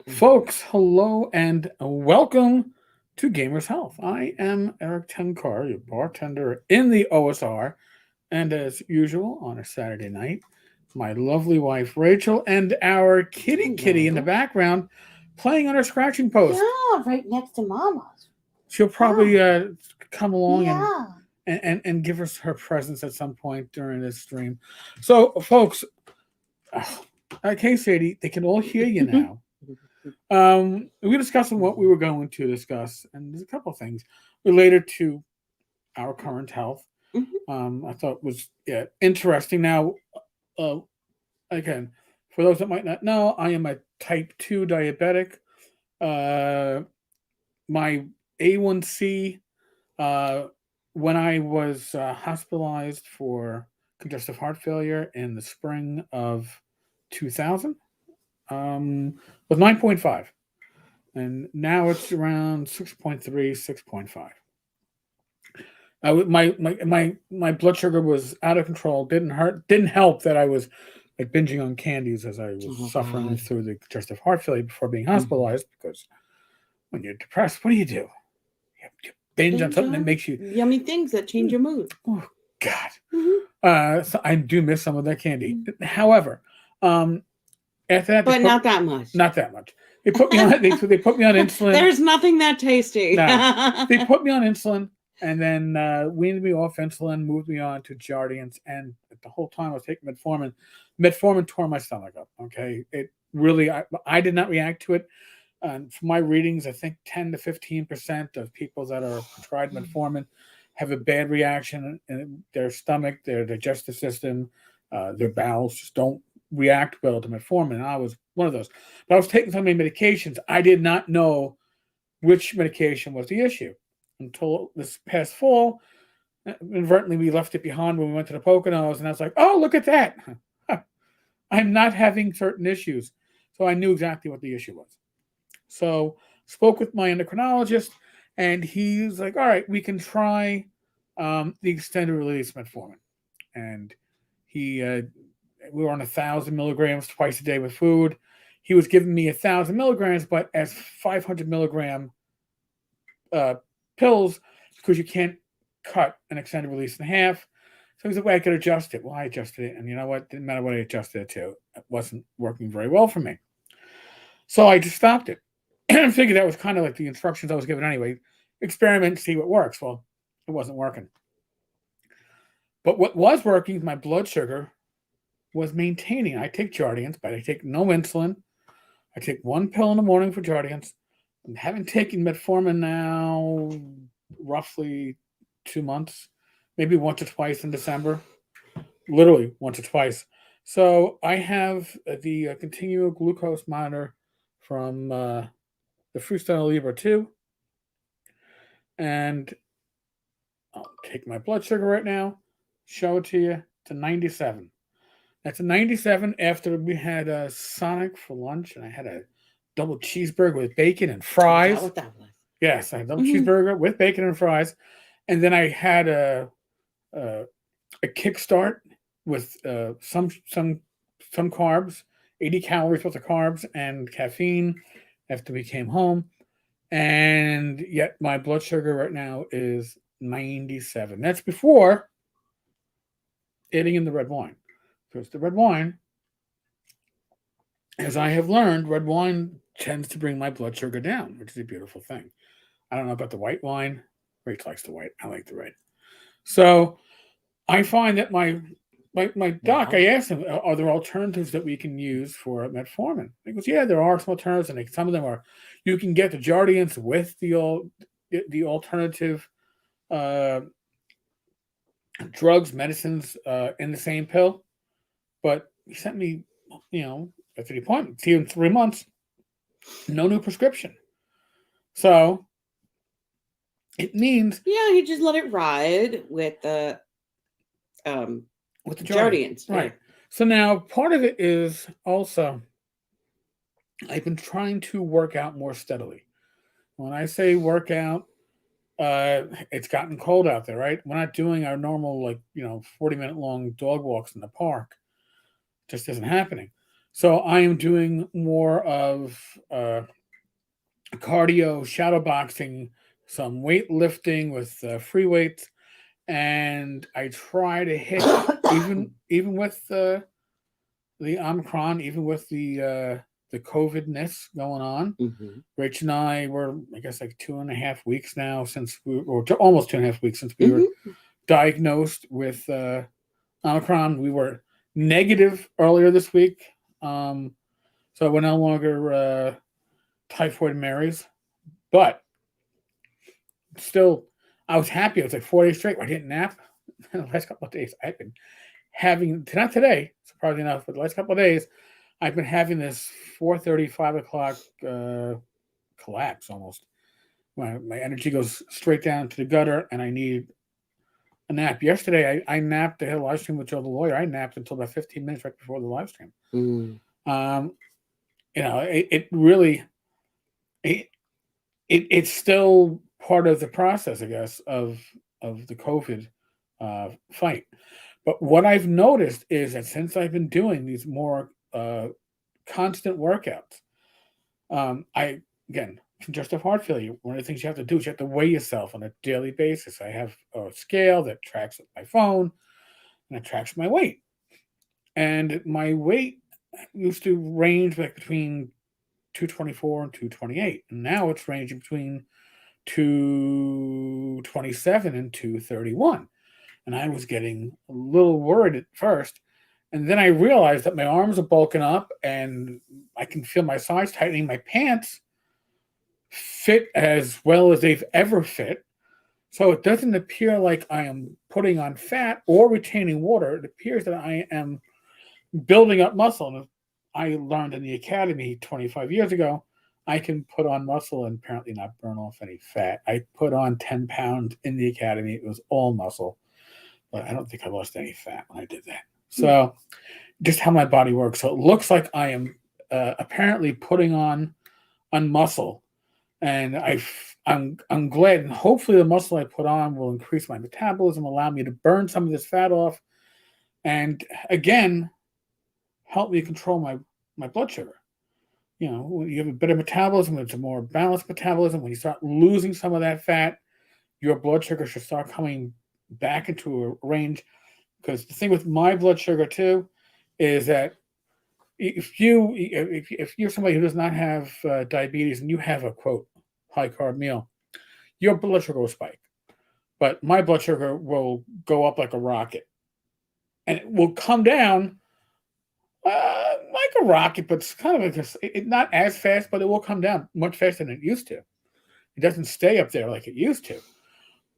Folks, hello and welcome to Gamers Health. I am Rach Tenkar, your bartender in the OSR, and as usual on a Saturday night, my lovely wife Rachel and our kitty in the Hello. background playing on her scratching post. Yeah, right next to Mama's. She'll probably come along Yeah. and give us her presence at some point during this stream. So, folks, okay, Sadie, they can all hear you now. We were discussing what we were going to discuss, and there's a couple of things related to our current health. I thought was interesting. Now, uh, again, for those that might not know, I am a type 2 diabetic. My A1C, uh, when I was hospitalized for congestive heart failure in the spring of 2000, was 9.5. And now it's around 6.3, 6.5. My blood sugar was out of control. Didn't help that I was like binging on candies as I was Oh, suffering God. through the congestive heart failure before being hospitalized. Because when you're depressed, what do? You binge on something that makes you Yummy things that change your mood. oh God. Mhm. So I do miss some of that candy. However, um, after that But not that much. not that much. They put me on they put me on insulin. There's nothing that tasty. No, they put me on insulin and then weaned me off insulin, moved me on to Jardiance, and the whole time I was taking metformin. Metformin tore my stomach up. Okay, it really I did not react to it. From my readings, I think 10 to 15% of people that are prescribed metformin have a bad reaction in their stomach, their digestive system, their bowels just don't react well to metformin. And I was one of those. But I was taking so many medications, I did not know which medication was the issue until this past fall. Inadvertently, we left it behind when we went to the Poconos, and I was like, "Oh, look at that! I'm not having certain issues." So I knew exactly what the issue was. So spoke with my endocrinologist, and he's like, "All right, we can try the extended release metformin." And he, we were on 1,000 milligrams twice a day with food. He was giving me 1,000 milligrams, but as 500 milligram uh, pills because you can't cut an extended release in half. So he's like, "Well, I could adjust it." Well, I adjusted it, and you know what? Didn't matter what I adjusted it to. It wasn't working very well for me. So I just stopped it. And I figured that was kind of like the instructions I was given anyway. Experiment, see what works. Well, it wasn't working. But what was working, my blood sugar was maintaining. I take Jardiance, but I take no insulin. I take one pill in the morning for Jardiance. I haven't taken metformin now roughly 2 months, maybe once or twice in December, literally once or twice. So I have the continual glucose monitor from the Freestyle Libre 2, and I'll take my blood sugar right now, show it to you to 97. That's a 97 after we had a Sonic for lunch, and I had a double cheeseburger with bacon and Is that fries. what that was? Yes, I had a double Mhm. cheeseburger with bacon and fries, and then I had a, a kickstart with some carbs, 80 calories worth of carbs and caffeine after we came home, and yet my blood sugar right now is 97. That's before adding in the red wine, because the red wine, as I have learned, red wine tends to bring my blood sugar down, which is a beautiful thing. I don't know about the white wine. Rach likes the white. I like the red. So I find that my doc, Wow. I asked him, are there alternatives that we can use for metformin? He goes, yeah, there are some alternatives, and some of them are you can get the Jardiance with the alternative uh, drugs, medicines in the same pill. But he sent me, after the appointment, see you in 3 months, no new prescription. So it means Yeah, you just let it ride um with the Jardiance, Jardians. Yeah. right? So now part of it is also I've been trying to work out more steadily. When I say workout, it's gotten cold out there, right? We're not doing our normal 40-minute long dog walks in the park. It just isn't happening. So I am doing more of cardio, shadow boxing, some weightlifting with free weights, and I try to hit even with the Omicron, even with the COVID-ness going on. Mhm. Rach and I were, I guess, like 2.5 weeks now since or almost 2.5 weeks since we were Mhm. diagnosed with Omicron. We were negative earlier this week, so we're no longer typhoid Marys, but still, I was happy. It was like 4 days straight where I didn't nap. The last couple of days, I've been having, not today, surprisingly enough, but the last couple of days, I've been having this 4:30, 5 o'clock collapse almost. My energy goes straight down to the gutter, and I need a nap. Yesterday, I napped. I had a live stream with Joe the lawyer. I napped until about 15 minutes right before the live stream. Mm. It really, it's still part of the process, I guess, of the COVID fight. But what I've noticed is that since I've been doing these more constant workouts, I again congestive heart failure. One of the things you have to do is you have to weigh yourself on a daily basis. I have a scale that tracks my phone and it tracks my weight. And my weight used to range like between 224 and 228, and now it's ranging between 227 and 231. And I was getting a little worried at first. And then I realized that my arms are bulking up and I can feel my sides tightening. My pants fit as well as they've ever fit. So it doesn't appear like I am putting on fat or retaining water. It appears that I am building up muscle. And I learned in the academy 25 years ago, I can put on muscle and apparently not burn off any fat. I put on 10 pounds in the academy. It was all muscle, but I don't think I lost any fat when I did that. So just how my body works. So it looks like I am apparently putting on muscle, and I'm glad, and hopefully the muscle I put on will increase my metabolism, allow me to burn some of this fat off, and again help me control my blood sugar. You know, when you have a better metabolism, it's a more balanced metabolism. When you start losing some of that fat, your blood sugar should start coming back into a range. Because the thing with my blood sugar too is that if you're somebody who does not have diabetes and you have a quote high carb meal, your blood sugar will spike, but my blood sugar will go up like a rocket, and it will come down like a rocket, but it's kind of not as fast, but it will come down much faster than it used to. It doesn't stay up there like it used to.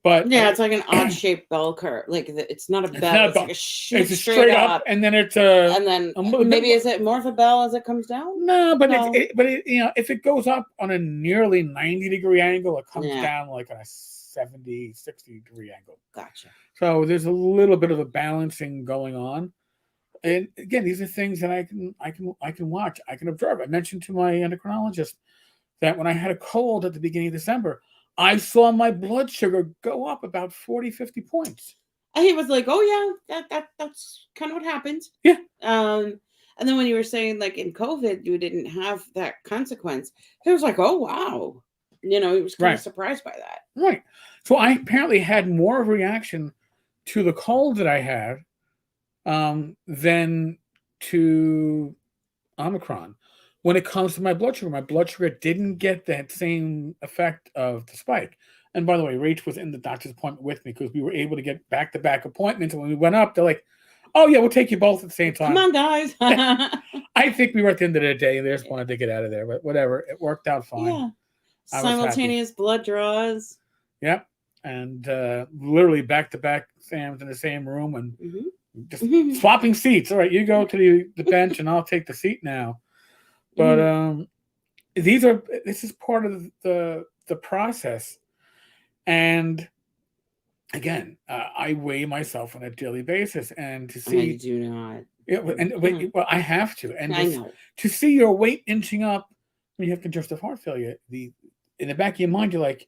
But yeah, it's like an odd-shaped bell curve. Like it's not a bell; it's like a shoot it's straight up, and then it's and then maybe is it more of a bell as it comes down? No, but you know, if it goes up on a nearly 90-degree angle, it comes down like on a 70, 60-degree angle. Gotcha. So there's a little bit of a balancing going on. And again, these are things that I can watch. I can observe. I mentioned to my endocrinologist that when I had a cold at the beginning of December, I saw my blood sugar go up about 40, 50 points. And he was like, "Oh yeah, that's kind of what happens." Yeah. And then when you were saying like in COVID, you didn't have that consequence, he was like, "Oh wow," you know, he was kind of surprised by that. Right. So I apparently had more of a reaction to the cold that I had than to Omicron. When it comes to my blood sugar didn't get that same effect of the spike. And by the way, Rach was in the doctor's appointment with me because we were able to get back-to-back appointments. And when we went up, they're like, "Oh yeah, we'll take you both at the same time." Come on, guys. I think we were at the end of the day and they just wanted to get out of there, but whatever. It worked out fine. Yeah. Simultaneous blood draws. Yep. And literally back-to-back exams in the same room and just swapping seats. All right, you go to the bench and I'll take the seat now. But this is part of the process. And again, I weigh myself on a daily basis, and to see I do not. Well, I have to, and I know. To see your weight inching up when you have congestive heart failure, in the back of your mind, you're like,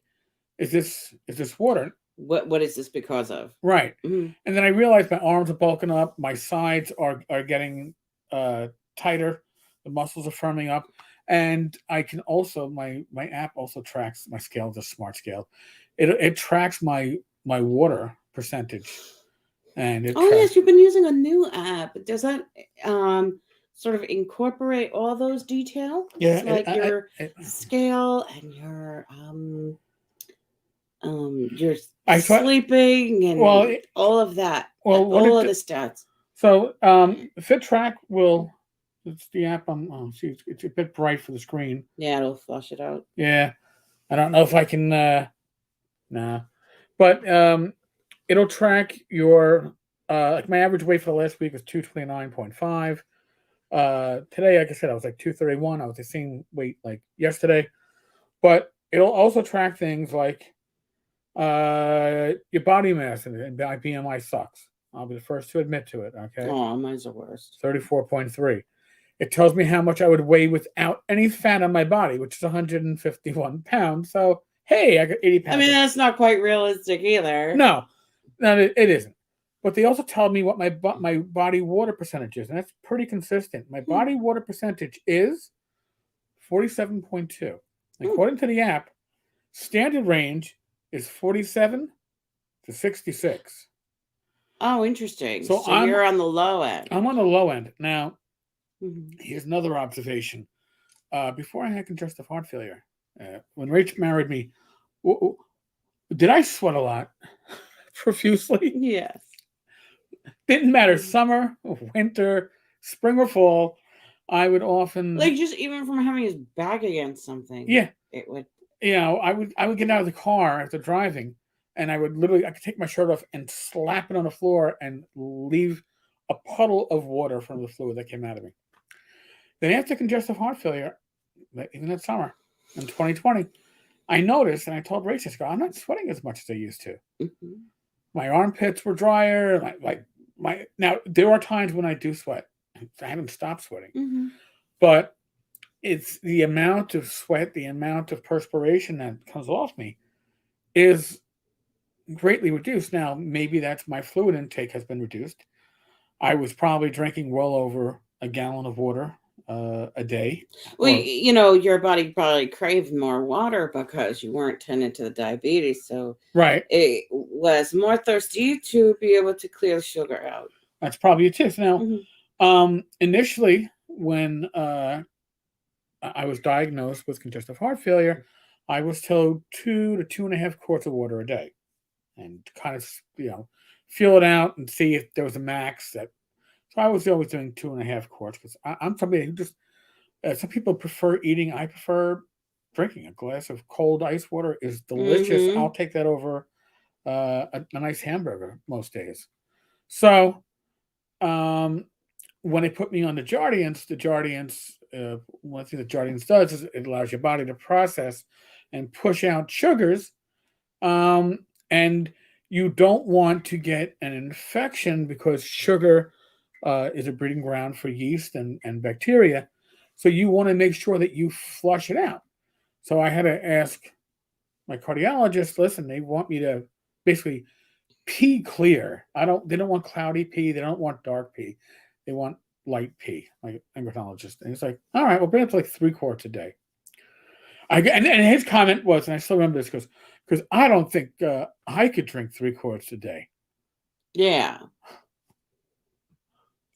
is this water? What is this because of? Right. And then I realized my arms are bulking up, my sides are getting tighter. The muscles are firming up, and I can also my app also tracks my scale, the smart scale. It tracks my water percentage, and it Oh tracks. yes, you've been using a new app. Does that sort of incorporate all those details, Yeah, like your scale and your I thought, sleeping and well, all of that, well, all of the stats? So FitTrack will. It's the app. See, it's a bit bright for the screen. Yeah, it'll flush it out. Yeah, I don't know if I can. Nah, but it'll track your. Like my average weight for the last week was 229.5. Today, like I said, I was like 231. I was the same weight like yesterday, but it'll also track things like your body mass, and my BMI sucks. I'll be the first to admit to it. Okay. Oh, mine's the worst. 34.3. It tells me how much I would weigh without any fat on my body, which is 151 pounds. So, hey, I got 80 pounds. I mean, that's not quite realistic either. No, it isn't. But they also tell me what my body water percentage is, and that's pretty consistent. My body water percentage is 47.2. According to the app, standard range is 47 to 66. Oh, interesting. So you're on the low end. I'm on the low end. Now, here's another observation. Before I had congestive heart failure, when Rach married me, did I sweat a lot? Profusely? Yes. Didn't matter summer, winter, spring, or fall. I would often, like, just even from having his back against something. Yeah, it would. I would get out of the car after driving, and I could take my shirt off and slap it on the floor and leave a puddle of water from the fluid that came out of me. Then after congestive heart failure, even that summer in 2020, I noticed, and I told Rach, I'm not sweating as much as I used to. Mm-hmm. My armpits were drier. Now there are times when I do sweat. I haven't stopped sweating, but it's the amount of sweat, the amount of perspiration that comes off me is greatly reduced. Now, maybe that's my fluid intake has been reduced. I was probably drinking well over a gallon of water a day. Well, your body probably craved more water because you weren't tending to the diabetes. So right, it was more thirsty to be able to clear the sugar out. That's probably it too. So now, initially, when I was diagnosed with congestive heart failure, I was told 2 to 2.5 quarts of water a day, and kind of feel it out and see if there was a max. So I was always doing 2.5 quarts because I'm somebody who just. Some people prefer eating. I prefer drinking. A glass of cold ice water is delicious. I'll take that over a nice hamburger most days. So when they put me on the Jardiance, one thing that Jardiance does is it allows your body to process and push out sugars, and you don't want to get an infection because sugar is a breeding ground for yeast and bacteria. So you want to make sure that you flush it out. So I had to ask my cardiologist, listen, they want me to basically pee clear. They don't want cloudy pee. They don't want dark pee. They want light pee, my endocrinologist. And he's like, all right, we'll bring it to like 3 quarts a day. And his comment was, and I still remember this, because I don't think I could drink 3 quarts a day. Yeah.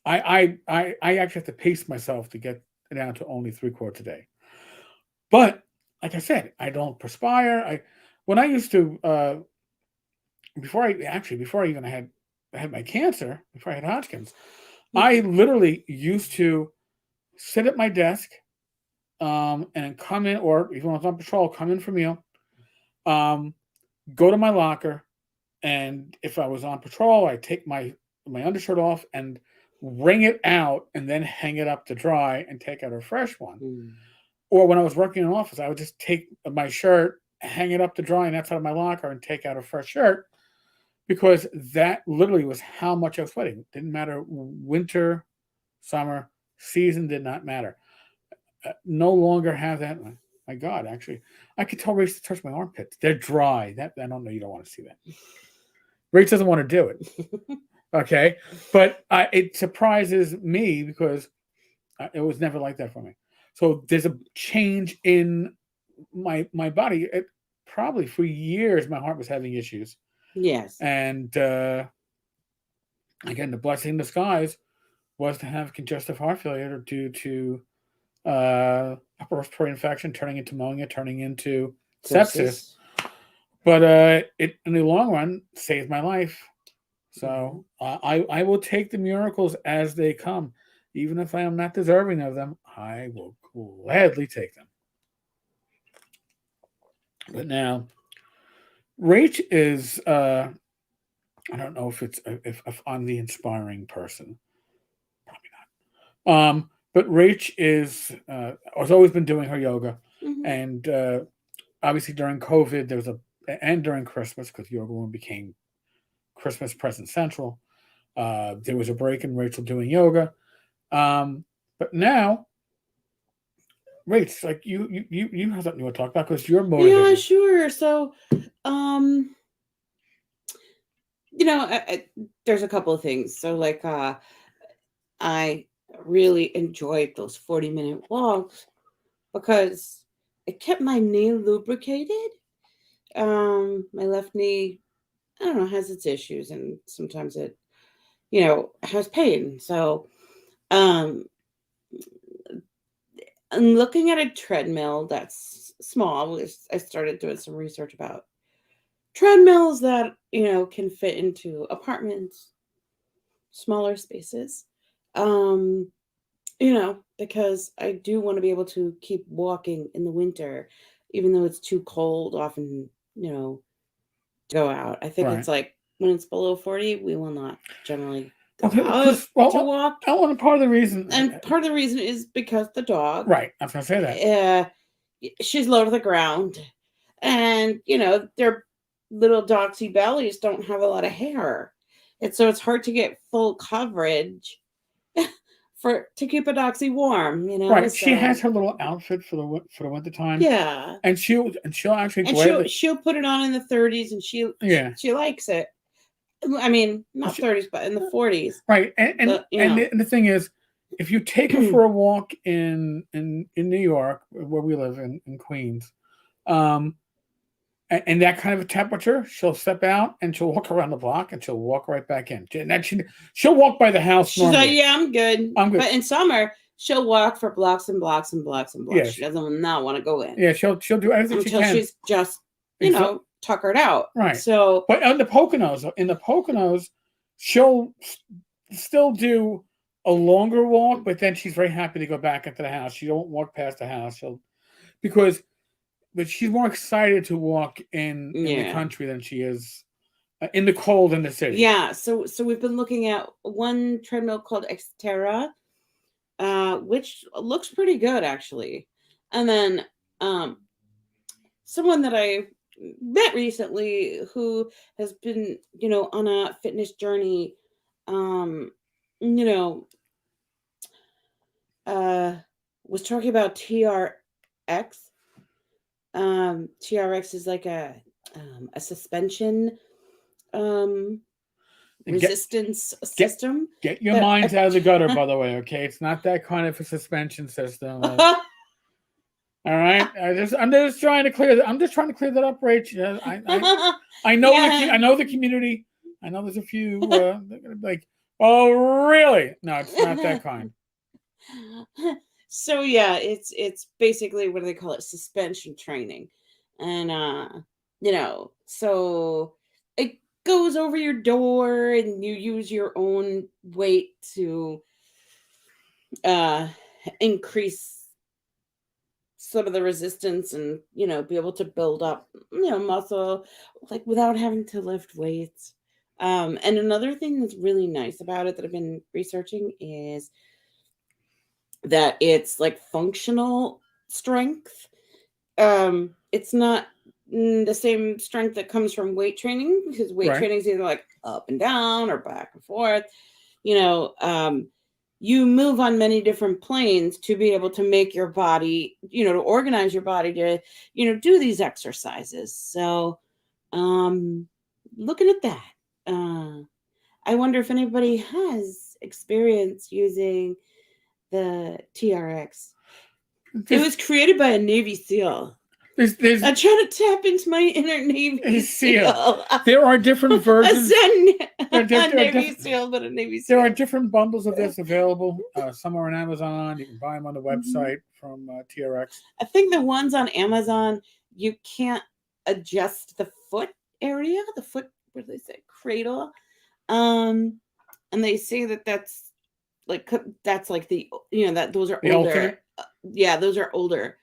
I actually have to pace myself to get down to only 3 quarts a day. But like I said, I don't perspire. When I used to before I even had my cancer, before I had Hodgkin's, I literally used to sit at my desk and come in, or even when I was on patrol, come in for meal, go to my locker, and if I was on patrol, I'd take my undershirt off and wring it out and then hang it up to dry and take out a fresh one. Or when I was working in an office, I would just take my shirt, hang it up to dry, and that's out of my locker and take out a fresh shirt, because that literally was how much I was sweating. Didn't matter winter, summer, season did not matter. No longer have that. My God, actually, I could tell Rach to touch my armpits. They're dry. That I don't know. You don't want to see that. Rach doesn't want to do it. Okay, but it surprises me because It was never like that for me. So there's a change in my body. It, probably for years, my heart was having issues, Yes. and again, the blessing in disguise was to have congestive heart failure due to upper respiratory infection turning into pneumonia, turning into sepsis. Sepsis. But it, in the long run, saved my life. So I will take the miracles as they come, even if I am not deserving of them. I will gladly take them. But now, Rach is I don't know if it's if I'm the inspiring person, probably not. But Rach is has always been doing her yoga, Mhm. and obviously during COVID there was and during Christmas, because Yoga Room became Christmas Present Central. There was a break in Rachel doing yoga, but now, Rach, like you have something you want to talk about because you're Yeah, motivated. sure. So, you know, there's a couple of things. So, like, I really enjoyed those 40-minute walks because it kept my knee lubricated. My left knee, I don't know, has its issues, and sometimes it, has pain. So, um, I'm looking at a treadmill that's small. I started doing some research about treadmills that can fit into apartments, smaller spaces. Um, because I do want to be able to keep walking in the winter, even though it's too cold often, to go out. I think Right. it's like when it's below 40, we will not generally go Okay, out because to walk. I want part of the reason. And part of the reason is because the dog, Right, I was gonna say that. she's low to the ground. And, their little doxy bellies don't have a lot of hair. And so it's hard to get full coverage to keep a doxy warm, Right, she has so her little outfit for the winter time, yeah. and she'll actually And she'll gladly. she'll put it on in the 30s, and Yeah. she likes it. I mean, not She- 30s, but in the 40s. right, and But, you know. the thing is, if you take her for a walk in New York, where we live in Queens, um, and that kind of a temperature, she'll step out and she'll walk around the block and she'll walk right back in. And that she'll walk by the house She's like, normally. yeah, I'm good. I'm good. But in summer, she'll walk for blocks and blocks and blocks and blocks. Yes. She doesn't not want to go in. Yeah, she'll do anything she until can. she's just, tuckered out. Right. So, but in the Poconos, she'll still do a longer walk, but then she's very happy to go back into the house. She won't walk past the house. But she's more excited to walk in the country than she is in the cold in the city. Yeah. So we've been looking at one treadmill called Xterra, which looks pretty good actually. And then someone that I met recently who has been, on a fitness journey, was talking about TRX. TRX is like a suspension resistance system. Get your minds out of the gutter, by the way. Okay, it's not that kind of a suspension system. All right, I'm just trying to clear that. I'm just trying to clear that up, Rach. I know I know the community. I know there's a few like, oh really? No, it's not that kind. So yeah, it's basically, what do they call it? Suspension training, and so it goes over your door, and you use your own weight to increase some of the resistance, and be able to build up muscle, like, without having to lift weights. And another thing that's really nice about it that I've been researching is that it's like functional strength. It's not the same strength that comes from weight training, because weight training is either like up and down or back and forth. You move on many different planes to be able to make your body, to organize your body to, do these exercises. So, looking at that, I wonder if anybody has experience using the TRX. It There's- was created by a Navy SEAL. there's I'm trying to tap into my inner Navy SEAL. There are different versions. A Navy SEAL, but a Navy SEAL. There are different bundles of this available. Some are on Amazon. You can buy them on the website from TRX. I think the ones on Amazon, you can't adjust the foot area, the foot, what do they say, cradle. And they say that's like the, that those are The older. alternate? Yeah, those are older.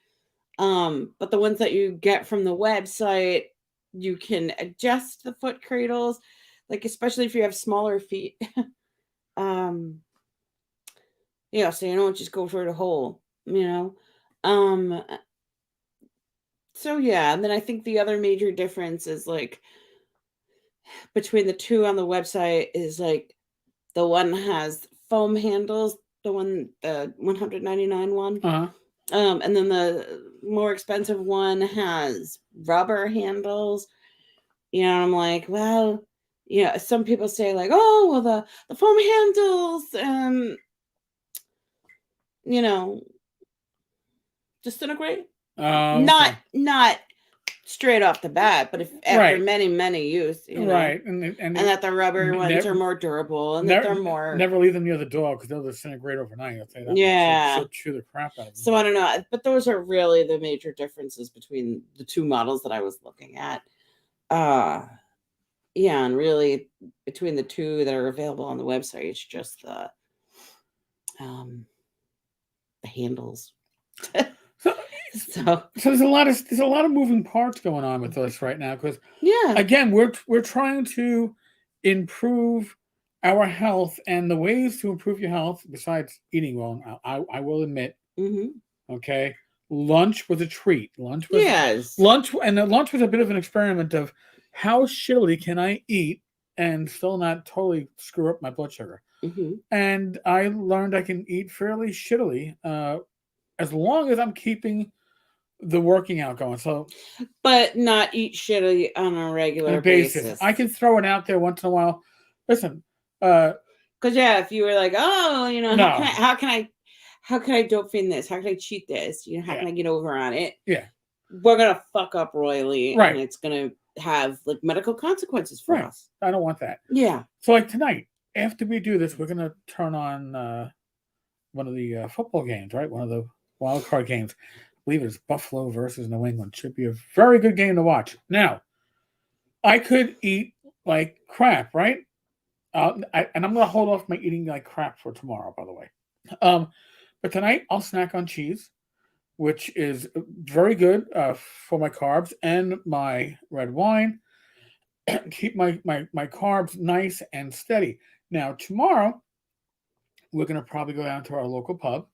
But the ones that you get from the website, you can adjust the foot cradles, like especially if you have smaller feet. Yeah, so you don't just go for the hole, So yeah, and then I think the other major difference is like between the two on the website is like the one has foam handles, the 199 one. And then the more expensive one has rubber handles. I'm like, well, some people say like, oh, well, the foam handles, disintegrate. Okay. Not straight off the bat, but if after Right. many use, right, and that the rubber ones are more durable and that they're more. Never leave them near the dog because they'll disintegrate overnight. I'll tell you that. Yeah, she'll chew the crap out of them. So I don't know, but those are really the major differences between the two models that I was looking at. Yeah, and really between the two that are available on the website, it's just the handles. So there's a lot of moving parts going on with us right now because again we're trying to improve our health, and the ways to improve your health besides eating well, I will admit, okay, lunch was a treat. Lunch was a bit of an experiment of how shittily can I eat and still not totally screw up my blood sugar. And I learned I can eat fairly shittily as long as I'm keeping the working out going. So, but not eat shitty on a regular basis. I can throw it out there once in a while. Listen, because if you were like, oh, how can I dope fiend this? How can I cheat this? How can I get over on it? Yeah, we're gonna fuck up royally, right? And it's gonna have like medical consequences for us. I don't want that. Yeah. So like tonight, after we do this, we're gonna turn on one of the football games, right? One of the wild card games. I believe it's Buffalo versus New England. Should be a very good game to watch. Now, I could eat like crap, right? And I'm going to hold off my eating like crap for tomorrow, by the way. But tonight I'll snack on cheese, which is very good for my carbs and my red wine. Keep my carbs nice and steady. Now, tomorrow, we're going to probably go down to our local pub.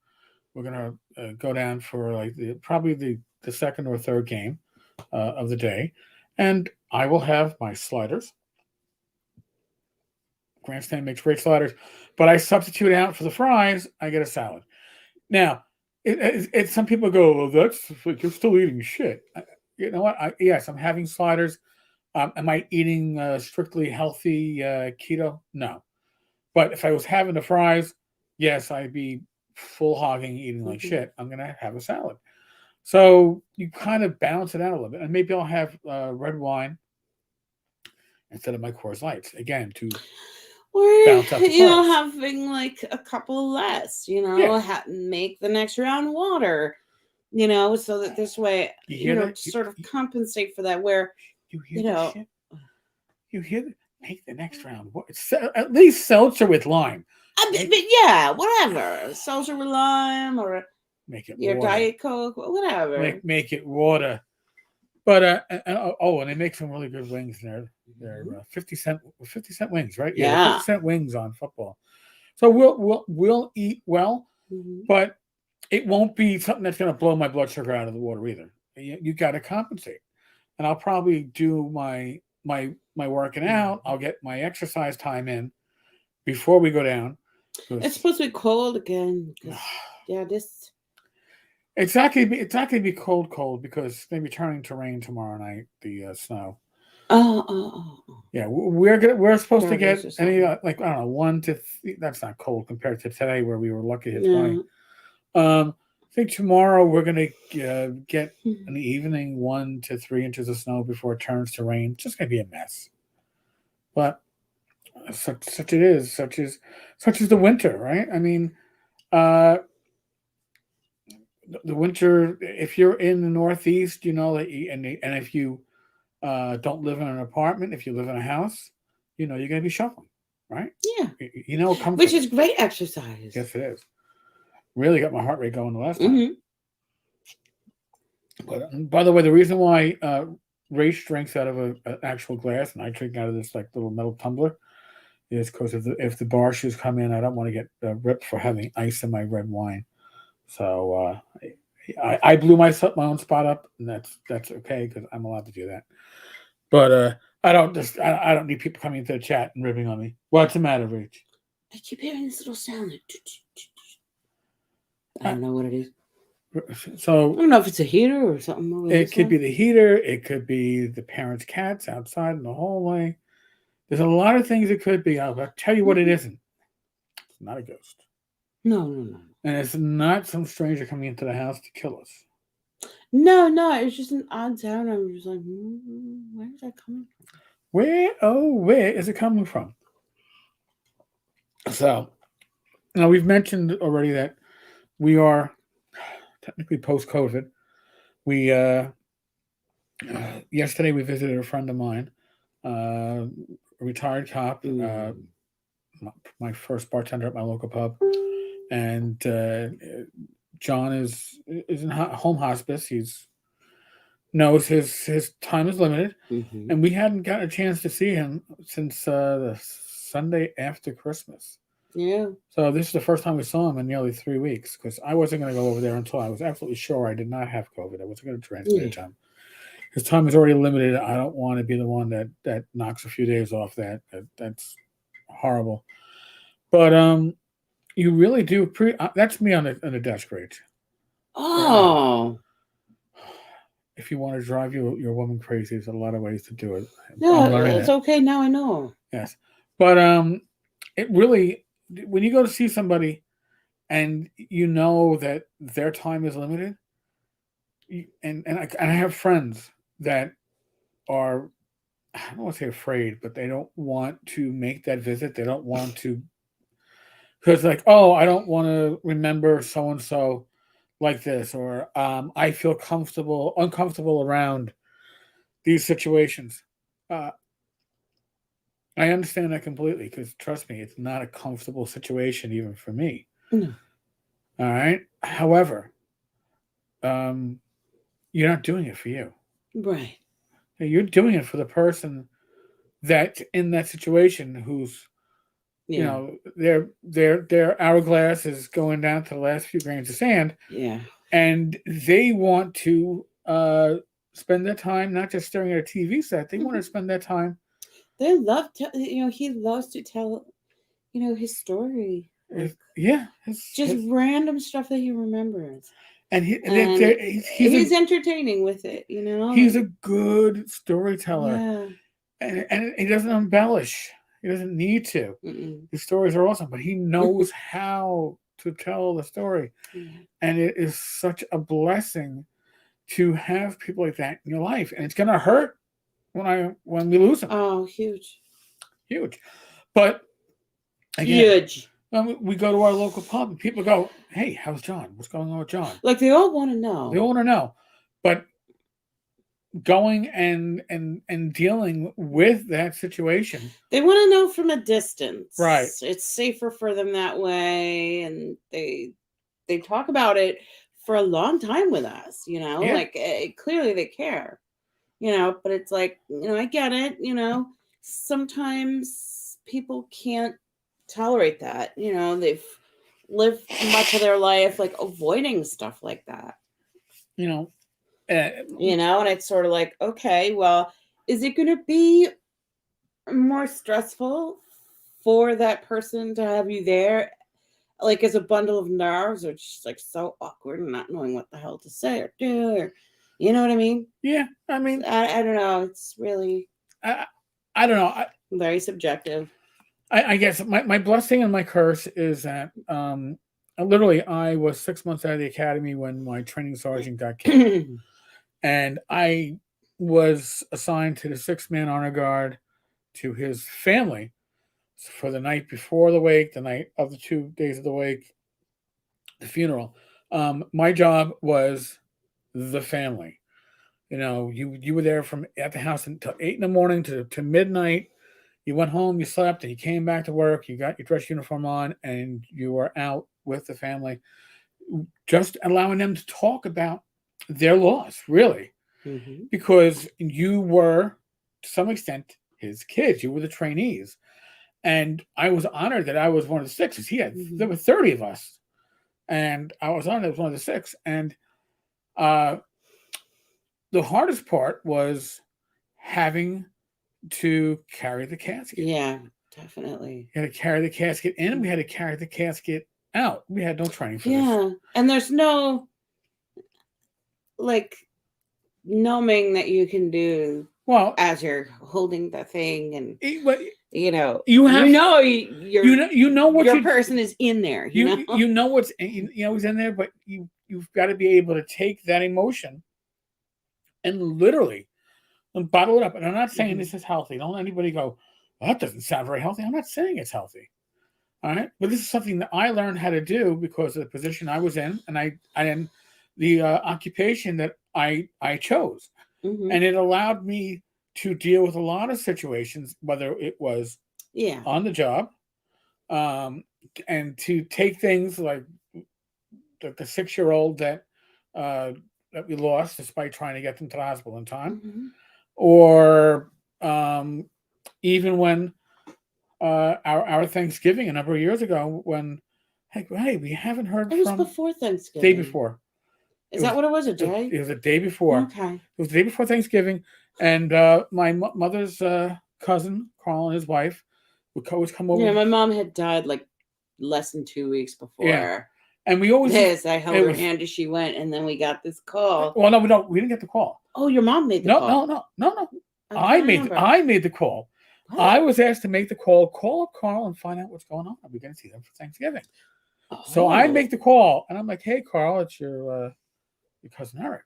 We're going to go down for like probably the second or third game of the day. And I will have my sliders. Grandstand makes great sliders. But I substitute out for the fries, I get a salad. Now, some people go, well, that's like you're still eating shit. You know what? Yes, I'm having sliders. Am I eating strictly healthy keto? No. But if I was having the fries, yes, I'd be full hogging, eating like shit. I'm going to have a salad. So you kind of balance it out a little bit. And maybe I'll have red wine instead of my Coors Lights. Again, to bounce out the carbs. Having like a couple less, make the next round water, so that this way, sort of compensate for that where, you hear that? Make the next round. At least seltzer with lime. Whatever. Seltzer with lime or make it your water. Diet Coke, whatever. Make it water. But and they make some really good wings there. They're 50 cent wings, right? Yeah, 50 cent wings on football. So we'll eat well, but it won't be something that's going to blow my blood sugar out of the water either. You got to compensate, and I'll probably do my working out. I'll get my exercise time in before we go down. It's supposed to be cold again. It's not going to be cold because it's going to be turning to rain tomorrow night. The snow. Oh. Yeah, we're supposed to get any I don't know 1 to 3. That's not cold compared to today where we were lucky to hit 20. I think tomorrow we're going to get in the evening 1 to 3 inches of snow before it turns to rain. It's just going to be a mess. But such it is. Such is the winter, right? I mean, uh, the winter. If you're in the Northeast, you know that, and if you don't live in an apartment, if you live in a house, you know you're going to be shoveling, right? Yeah. You know it comes. Which is great exercise. Yes, it is. Really got my heart rate going the last time. But by the way, the reason why Rach drinks out of an actual glass and I drink out of this like little metal tumbler is because if the bar shoes come in, I don't want to get ripped for having ice in my red wine. So I blew my own spot up, and that's okay because I'm allowed to do that. But I don't need people coming into the chat and ripping on me. What's the matter, Rach? I keep hearing this little sound. I don't know what it is. So I don't know if it's a heater or something. It could be the heater. It could be the parents' cats outside in the hallway. There's a lot of things it could be. I'll tell you what it isn't. It's not a ghost. No. And it's not some stranger coming into the house to kill us. No. It's just an odd sound. I was just like, where is that coming from? Where is it coming from? So, now we've mentioned already that we are technically post-COVID. We yesterday we visited a friend of mine, a retired cop, my first bartender at my local pub, and John is in home hospice. He's knows his time is limited, and we hadn't gotten a chance to see him since the Sunday after Christmas. Yeah. So this is the first time we saw him in nearly 3 weeks because I wasn't going to go over there until I was absolutely sure I did not have COVID. I wasn't going to transmit it to him. His time is already limited. I don't want to be the one that knocks a few days off that. That's horrible. But you really do. That's me on the desk, Rach. Oh. If you want to drive your woman crazy, there's a lot of ways to do it. No, it's okay. Now I know. Yes. But it really, when you go to see somebody and you know that their time is limited, and I have friends that are, I don't want to say afraid, but they don't want to make that visit. They don't want to, because like, oh, I don't want to remember so and so like this, or I feel uncomfortable around these situations. I understand that completely because trust me, it's not a comfortable situation even for me. No. All right. However, you're not doing it for you. Right. You're doing it for the person that's in that situation who's, you know, their hourglass is going down to the last few grains of sand. Yeah. And they want to spend their time not just staring at a TV set. They want to spend their time. They love to, he loves to tell, his story. Just random stuff that he remembers. And he's entertaining with it, He's a good storyteller. Yeah. And he doesn't embellish. He doesn't need to. His stories are awesome, but he knows how to tell the story. And it is such a blessing to have people like that in your life. And it's going to hurt when we lose them. Oh, huge. But again, huge. We go to our local pub and people go, hey, how's John? What's going on with John? Like they all want to know. They all want to know. But going and dealing with that situation, they want to know from a distance. Right. It's safer for them that way. And they talk about it for a long time with us, like clearly they care, but it's like, I get it, sometimes people can't tolerate that, they've lived much of their life like avoiding stuff like that, and it's sort of like, okay, well, is it going to be more stressful for that person to have you there, like as a bundle of nerves, or just like so awkward and not knowing what the hell to say or do, or you know what I mean? Yeah, I mean, I don't know. It's really, I don't know. Very subjective. I guess my blessing and my curse is that literally, I was 6 months out of the academy when my training sergeant got killed, and I was assigned to the 6-man honor guard to his family for the night before the wake, the night of the 2 days of the wake, the funeral. My job was the family. You were there from at the house until 8 in the morning to midnight. You went home, you slept, and you came back to work. You got your dress uniform on, and you were out with the family, just allowing them to talk about their loss, really, because you were, to some extent, his kids. You were the trainees, and I was honored that I was one of the 6. There were 30 of us, and I was honored as one of the 6. And the hardest part was having to carry the casket. Yeah, definitely. We had to carry the casket in. We had to carry the casket out. We had no training for this. Yeah, and there's no like numbing that you can do as you're holding the thing, and you know what your person is in there. You know what's who's in there, but you've got to be able to take that emotion and literally bottle it up. And I'm not saying this is healthy. Don't let anybody go, well, that doesn't sound very healthy. I'm not saying it's healthy. All right. But this is something that I learned how to do because of the position I was in, and I am the occupation that I chose. And it allowed me to deal with a lot of situations, whether it was on the job, and to take things like the 6-year-old that we lost despite trying to get them to the hospital in time, or even when our Thanksgiving a number of years ago, when hey, we haven't heard from. It was from before Thanksgiving. Day before. Is that what it was? A day? It was a day before. Okay. It was the day before Thanksgiving, and my mother's cousin Carl and his wife would always come over. Yeah, my mom had died like less than 2 weeks before. Yeah. And we always I held her hand as she went, and then we got this call. Well, no, we didn't get the call. Oh, your mom made the call. No. I made the call. What? I was asked to make the call up Carl and find out what's going on. Are we going to see them for Thanksgiving? Oh. So I make the call, and I'm like, "Hey, Carl, it's your cousin Eric.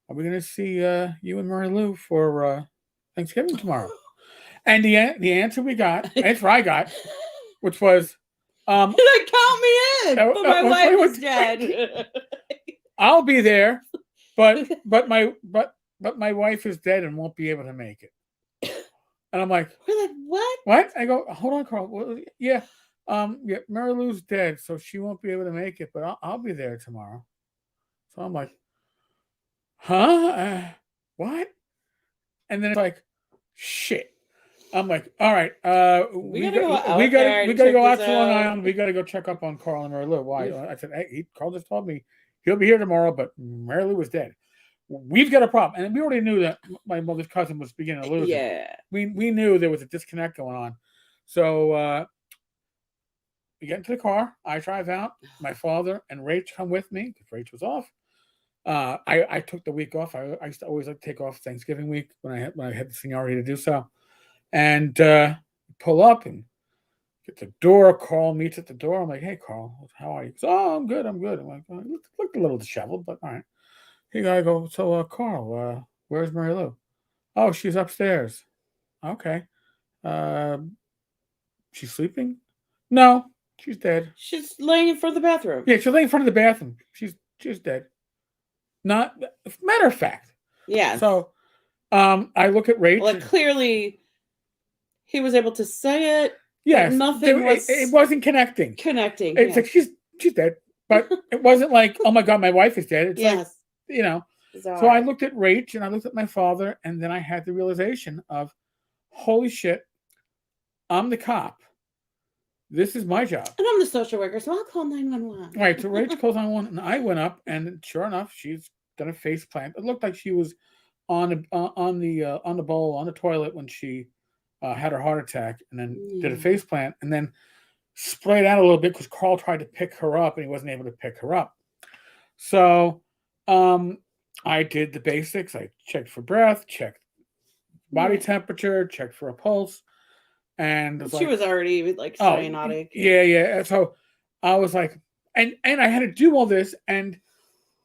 Are we going to see you and Mary Lou for Thanksgiving tomorrow?" And the answer I got, which was, count me in, but my wife is dead. I'll be there, but my wife is dead and won't be able to make it. And I'm like, we're like, what? What? I go, hold on, Carl. Well, yeah, Mary Lou's dead, so she won't be able to make it, but I'll be there tomorrow. So I'm like, huh? What? And then it's like, shit. I'm like, all right, we gotta go out to Long Island. We gotta go check up on Carl and Mary Lou. Why? I said, hey, Carl just told me he'll be here tomorrow, but Mary Lou was dead. We've got a problem, and we already knew that my mother's cousin was beginning to lose. Yeah, we knew there was a disconnect going on. So we get into the car. I drive out. My father and Rach come with me because Rach was off. I took the week off. I used to always like to take off Thanksgiving week when I had the seniority to do so. And pull up and get the door. Carl meets at the door. I'm like, hey, Carl, how are you? He goes, oh, I'm good. I'm like, oh, looked a little disheveled, but all right. I go, so Carl, where's Mary Lou? Oh, she's upstairs. Okay. She's sleeping? No, she's dead. She's laying in front of the bathroom. Yeah, she's laying in front of the bathroom. She's dead. Not matter of fact. Yeah. So I look at Rach. Well, clearly he was able to say it. Yes. Nothing was. It wasn't connecting. It's like she's dead. But it wasn't like, oh my God, my wife is dead. It's like, So I looked at Rach and I looked at my father, and then I had the realization of, holy shit, I'm the cop. This is my job. And I'm the social worker, so I'll call 911. Right. So Rach calls 911, and I went up, and sure enough, she's done a face plant. It looked like she was on the bowl on the toilet when she had her heart attack, and then did a face plant, and then sprayed out a little bit because Carl tried to pick her up, and he wasn't able to pick her up. So I did the basics. I checked for breath, checked body temperature, checked for a pulse. And she was already like cyanotic. Yeah. So I was like, and I had to do all this and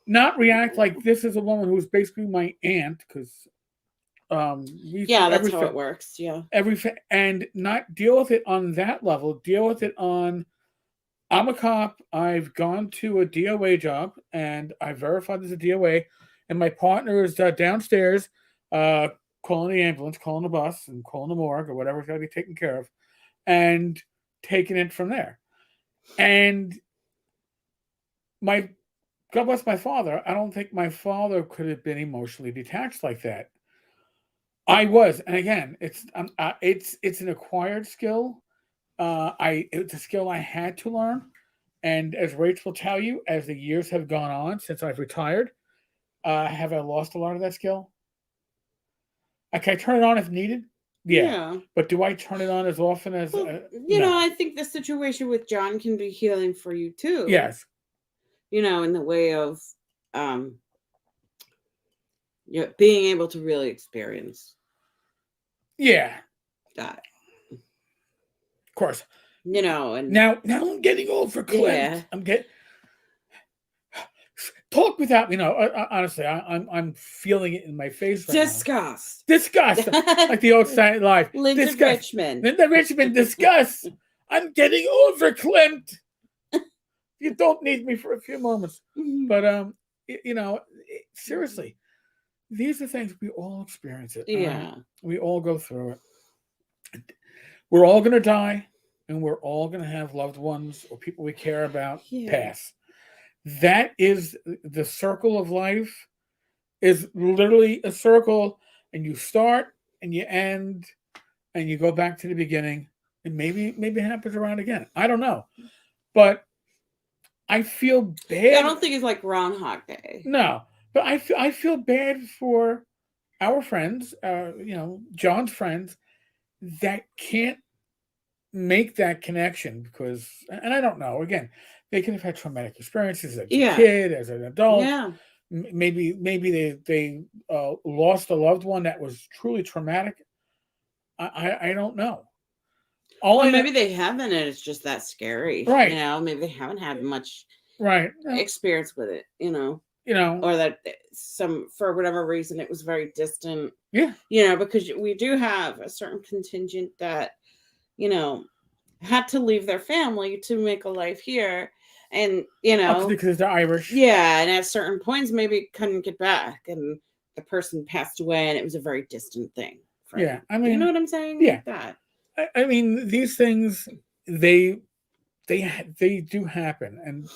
not react like this is a woman who's basically my aunt, because Yeah, that's how it works. Yeah. and not deal with it on that level. Deal with it on, I'm a cop. I've gone to a DOA job and I verified there's a DOA, and my partner is downstairs, calling the ambulance, calling the bus, and calling the morgue or whatever's got to be taken care of, and taking it from there. And my God bless my father. I don't think my father could have been emotionally detached like that. I was, and again, it's an acquired skill. It's a skill I had to learn, and as Rach will tell you, as the years have gone on since I've retired, have I lost a lot of that skill? Can I turn it on if needed? Yeah. But do I turn it on as often as? Well, No. I think the situation with John can be healing for you too. Yes. In the way of being able to really experience Yeah. that. Of course. And now I'm getting old for Clint. Yeah. I'm getting. Talk without, honestly, I'm feeling it in my face right Disgust. now. Disgust. Like the old Saturday Night Live. Linda Disgust. Richmond. Linda Richmond, disgust. I'm getting over, Clint. You don't need me for a few moments. But, seriously, these are things we all experience it. Yeah. We all go through it. We're all going to die, and we're all going to have loved ones or people we care about pass. That is the circle of life, is literally a circle, and you start and you end and you go back to the beginning, and maybe it happens around again. I don't know. But I feel bad. I don't think it's like Groundhog Day. No, but I feel bad for our friends, John's friends, that can't make that connection because, and I don't know, again, they can have had traumatic experiences as a kid, as an adult. Yeah. Maybe they lost a loved one that was truly traumatic. I don't know. Maybe they haven't, and it's just that scary. Right. Maybe they haven't had much experience with it, or that for whatever reason, it was very distant. Yeah. Because we do have a certain contingent that, had to leave their family to make a life here. And, because they're Irish. Yeah. And at certain points, maybe couldn't get back. And the person passed away, and it was a very distant thing. Yeah. I mean, you know what I'm saying? Yeah. Like that. I mean, these things, they do happen. And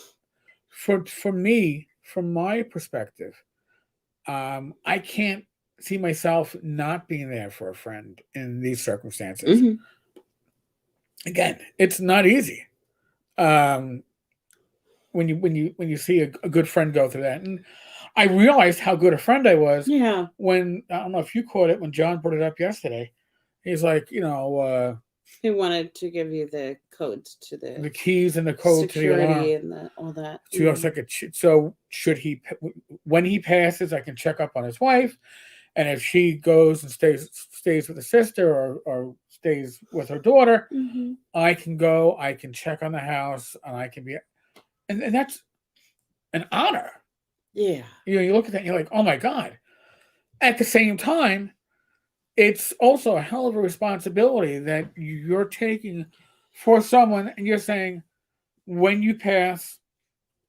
for me, from my perspective, I can't see myself not being there for a friend in these circumstances. Mm-hmm. Again, it's not easy. When you see a good friend go through that, and I realized how good a friend I was. Yeah. When, I don't know if you caught it, when John brought it up yesterday, he's like, he wanted to give you the code to the keys and the code security to the alarm and all that. So should he, when he passes, I can check up on his wife, and if she goes and stays with the sister or stays with her daughter, I can go, I can check on the house, and I can be, and that's an honor. Yeah. You look at that and you're like, oh my God. At the same time, it's also a hell of a responsibility that you're taking for someone, and you're saying, when you pass,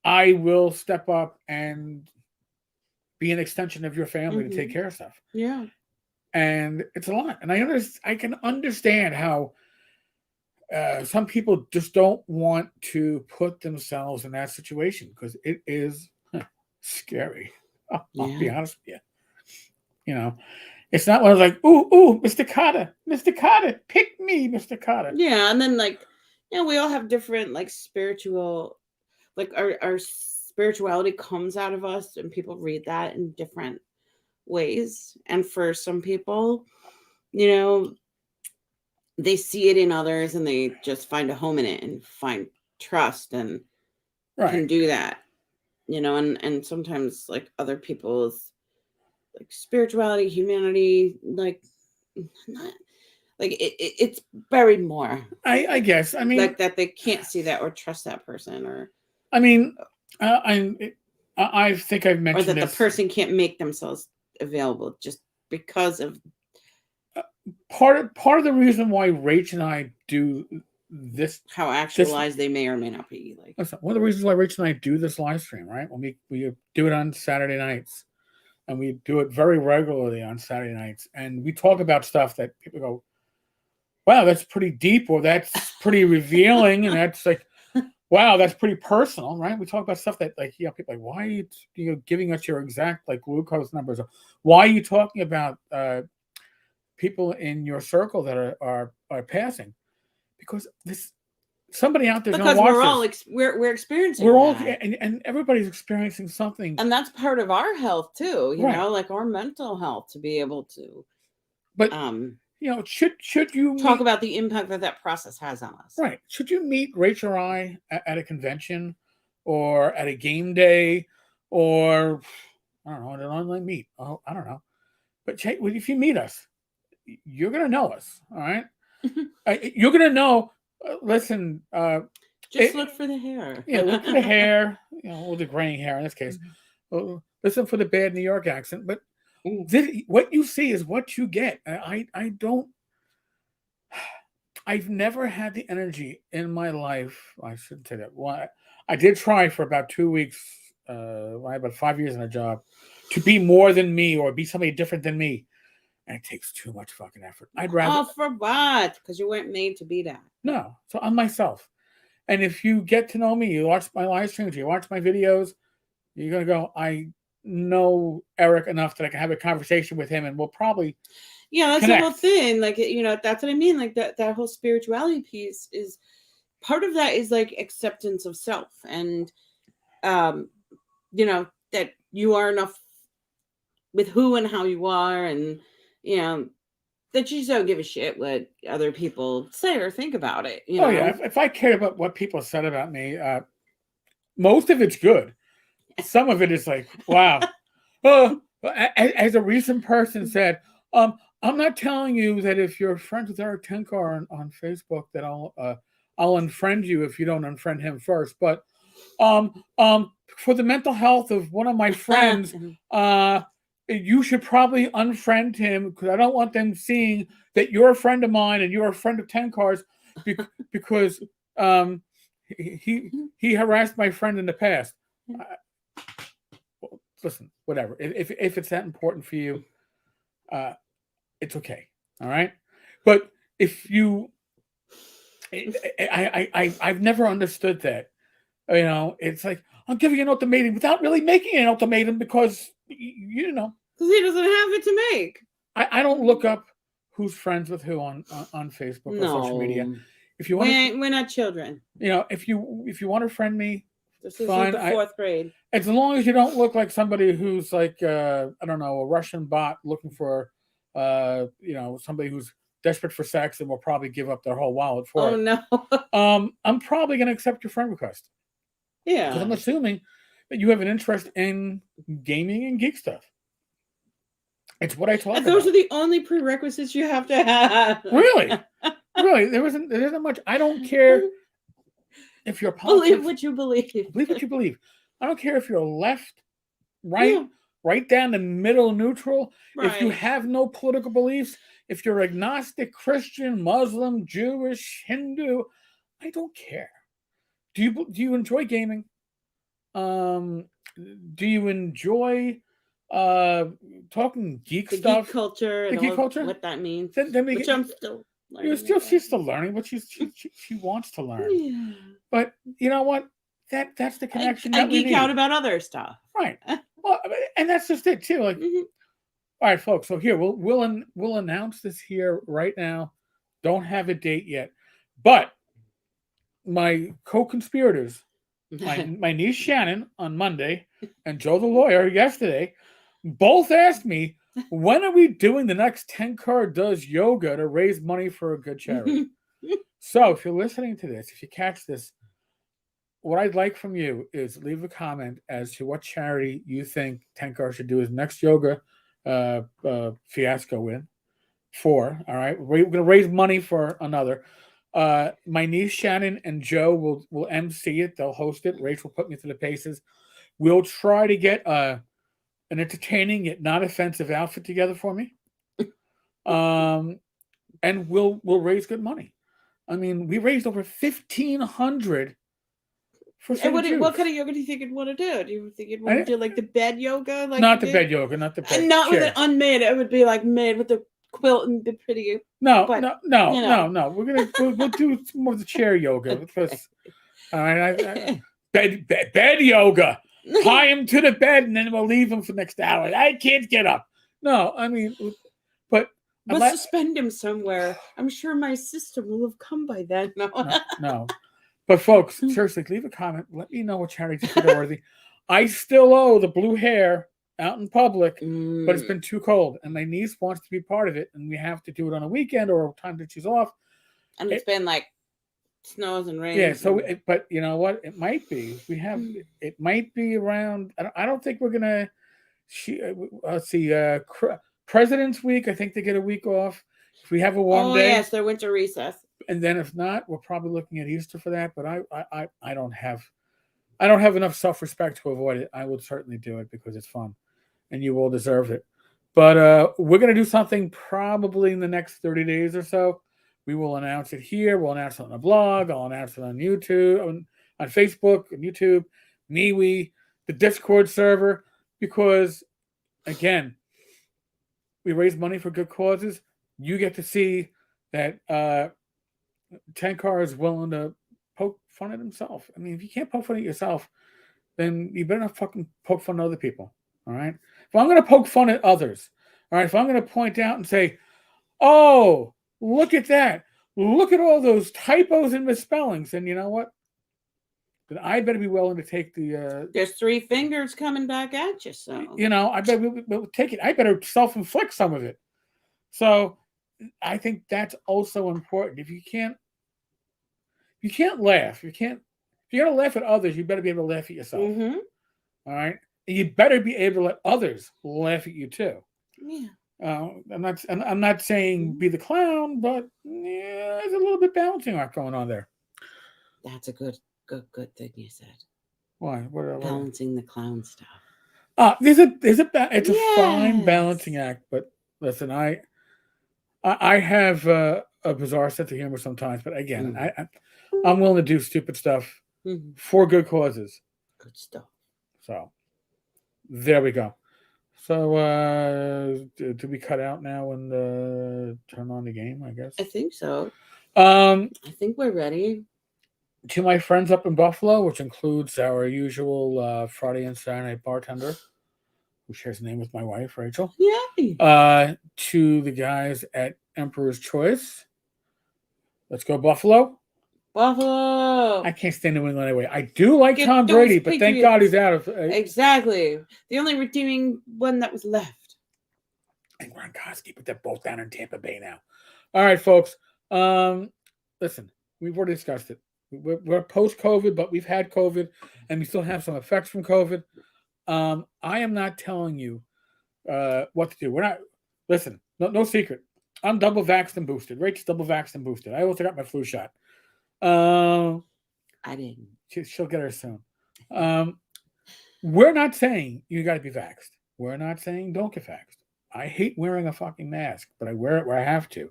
I will step up and be an extension of your family to take care of stuff. Yeah. And it's a lot. And I can understand how some people just don't want to put themselves in that situation, because it is scary. I'll be honest with you. It's not one of like, ooh, Mr. Carter, pick me, Mr. Carter. Yeah, and then we all have different spiritual, our spirituality comes out of us, and people read that in different ways. And for some people, they see it in others, and they just find a home in it and find trust and can do that. And sometimes other people's spirituality, humanity, it's buried more. I guess. I mean, that they can't see that or trust that person, or I mean, I think I've or mentioned that the this. person can't make themselves available just because of Part of the reason why Rach and I do this, how actualized they may or may not be. Like, listen, one of the reasons why Rach and I do this live stream, right? When we do it on Saturday nights, and we do it very regularly on Saturday nights, and we talk about stuff that people go, "Wow, that's pretty deep," or "That's pretty revealing," and that's like, "Wow, that's pretty personal," right? We talk about stuff that, like, people are like, "Why are you giving us your exact like glucose numbers? Or why are you talking about people in your circle that are passing?" Because somebody out there's gonna because watch we're all this. we're experiencing We're all that. and everybody's experiencing something, And that's part of our health too, right? like our mental health, to be able to But should you talk meet, about the impact that that process has on us. right? Should you meet Rachel or I at a convention, or at a game day, or I don't know, at an online meet? Oh, I don't know. But if you meet us, you're gonna know us. All right, you're gonna know. Listen, Just look for the hair. yeah, look for the hair, or the graying hair in this case. Listen for the bad New York accent. But what you see is what you get. I don't. I've never had the energy in my life. I shouldn't say that. Well, I did try for about 2 weeks. I had about 5 years in a job to be more than me or be somebody different than me, and it takes too much fucking effort. I'd rather. Oh, for what? Because you weren't made to be that. No. So I'm myself. And if you get to know me, you watch my live streams, you watch my videos, you're gonna go, I know Eric enough that I can have a conversation with him, and we'll probably that's connect. the whole thing. Like, that's what I mean. Like that whole spirituality piece is part of that, is like acceptance of self, and that you are enough with who and how you are, and that you just don't give a shit what other people say or think about it. Oh yeah, if I cared about what people said about me, most of it's good. Some of it is like, wow. As a recent person said, I'm not telling you that if you're friends with Eric Tenkar on Facebook that I'll unfriend you if you don't unfriend him first. But for the mental health of one of my friends, you should probably unfriend him, because I don't want them seeing that you're a friend of mine and you're a friend of Tenkar's, because he harassed my friend in the past. Listen, whatever. If it's that important for you, it's okay. All right. But if you, I've never understood that. It's like, I'm giving an ultimatum without really making an ultimatum, because because he doesn't have it to make. I don't look up who's friends with who on Facebook or social media. If you want, we're not children. If you want to friend me, this fine. Isn't the fourth grade. As long as you don't look like somebody who's like I don't know, a Russian bot looking for somebody who's desperate for sex and will probably give up their whole wallet for it. No. I'm probably going to accept your friend request. Yeah. Because I'm assuming that you have an interest in gaming and geek stuff. It's what I talk about. Those are the only prerequisites you have to have. Really? Really? There isn't much. I don't care if you're believe what you believe. Believe what you believe. I don't care if you're left, right, right down the middle, neutral. Right. If you have no political beliefs, if you're agnostic, Christian, Muslim, Jewish, Hindu, I don't care. Do you enjoy gaming? Do you enjoy talking geek stuff? Geek culture, the geek culture, what that means. Which I'm still learning. She's still learning, but she wants to learn. Yeah. But you know what? That's the connection. I geek out about other stuff, right? Well, and that's just it too. Like, all right, folks. So here we'll announce this here right now. Don't have a date yet, but my co-conspirators, my niece Shannon on Monday and Joe the lawyer yesterday, both asked me, when are we doing the next Tenkar Does Yoga to raise money for a good charity? So if you're listening to this, if you catch this, what I'd like from you is leave a comment as to what charity you think Tenkar should do his next yoga fiasco for. All right, we're going to raise money for another. My niece Shannon and Joe will MC it. They'll host it. Rach will put me through the paces. We'll try to get an entertaining yet not offensive outfit together for me. And we'll raise good money. I mean, we raised over $1,500 for St. What Jude's. kind of yoga do you think you'd want to do? Do you think you'd want to do like the bed yoga? Like not the bed yoga, not the bed. And not with it unmade. It would be like made with the quilt and be pretty. No, but, no. We'll do more of the chair yoga because all right, bed yoga. Tie him to the bed and then we'll leave him for the next hour. I can't get up. No, I mean, but we'll suspend him somewhere. I'm sure my sister will have come by then. No. But folks, seriously, leave a comment. Let me know what charities are worthy. I still owe the blue hair out in public, but it's been too cold, and my niece wants to be part of it, and we have to do it on a weekend or a time that she's off. And it's been like snows and rains. Yeah. So, but you know what? It might be. It might be around. I don't think we're gonna. Let's see. President's Week. I think they get a week off. If we have a warm day. Yes, their winter recess. And then if not, we're probably looking at Easter for that. But I don't have enough self-respect to avoid it. I would certainly do it because it's fun, and you will deserve it. But we're gonna do something probably in the next 30 days or so. We will announce it here. We'll announce it on the blog. I'll announce it on YouTube, on Facebook, and YouTube, MeWe, the Discord server, because again, we raise money for good causes. You get to see that Tenkar is willing to poke fun at himself. I mean, if you can't poke fun at yourself, then you better not fucking poke fun at other people. All right. If I'm going to poke fun at others, all right, if I'm going to point out and say, oh, look at that. Look at all those typos and misspellings. Then you know what? Then I better be willing to take the. There's 3 fingers coming back at you. So, I better we'll take it. I better self-inflict some of it. So I think that's also important. If you can't laugh. If you're going to laugh at others, you better be able to laugh at yourself. Mm-hmm. All right. And you better be able to let others laugh at you too. Yeah. I'm not saying be the clown, but yeah, there's a little bit balancing act going on there. That's a good thing you said. Why? What balancing the clown stuff. It's a fine balancing act, but listen, I have a bizarre sense of humor sometimes, but again, I'm willing to do stupid stuff for good causes. Good stuff. So there we go. So do we cut out now and turn on the game, I guess? I think so. I think we're ready. To my friends up in Buffalo, which includes our usual Friday and Saturday bartender, who shares a name with my wife, Rachel. Yay. To the guys at Emperor's Choice. Let's go Buffalo. Buffalo. I can't stand New England anyway. I do like Tom Brady, but thank God he's out of. Exactly. The only redeeming one that was left. And Gronkowski, but they're both down in Tampa Bay now. All right, folks. Listen, we've already discussed it. We're post-COVID, but we've had COVID, and we still have some effects from COVID. I am not telling you what to do. We're not. Listen, no secret. I'm double vaxxed and boosted. Rachel's double vaxxed and boosted. I also got my flu shot. I didn't. She'll get her soon. We're not saying you got to be vaxxed. We're not saying don't get vaxxed. I hate wearing a fucking mask, but I wear it where I have to.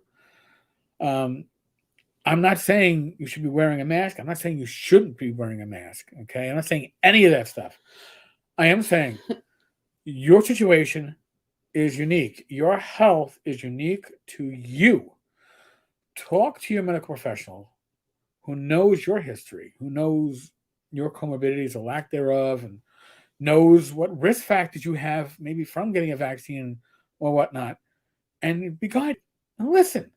I'm not saying you should be wearing a mask. I'm not saying you shouldn't be wearing a mask. Okay, I'm not saying any of that stuff. I am saying your situation is unique. Your health is unique to you. Talk to your medical professional who knows your history, who knows your comorbidities or lack thereof, and knows what risk factors you have maybe from getting a vaccine or whatnot, and be guided and listen.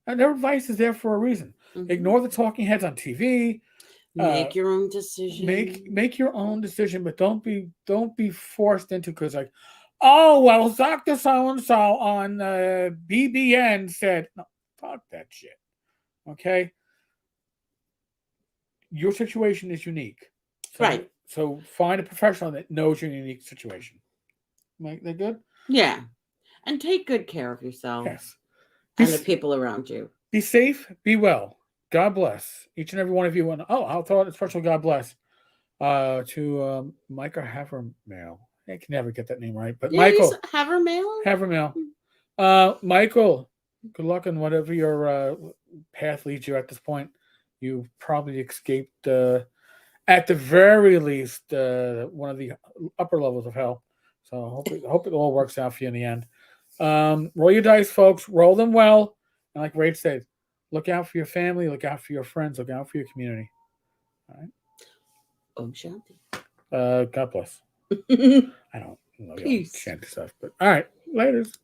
And their advice is there for a reason. Mm-hmm. Ignore the talking heads on TV. Make your own decision. Make your own decision, but don't be forced into, because like, oh well, Dr. So and so on BBN said, no, fuck that shit. Okay, your situation is unique, right? So find a professional that knows your unique situation. Make that good? Yeah, and take good care of yourself. Yes, and the people around you. Be safe. Be well. God bless each and every one of you. And I'll throw out a special God bless to Micah Havermail. I can never get that name right, but Yeah, you Michael have her mail. Havermail. Michael, good luck in whatever your path leads you at this point. You probably escaped, at the very least, one of the upper levels of hell. So hope it all works out for you in the end. Roll your dice, folks. Roll them well. And like Rach said, look out for your family, look out for your friends, look out for your community. All right. Om Shanti. God bless. I don't know your Peace. shanty stuff, but all right. Laters.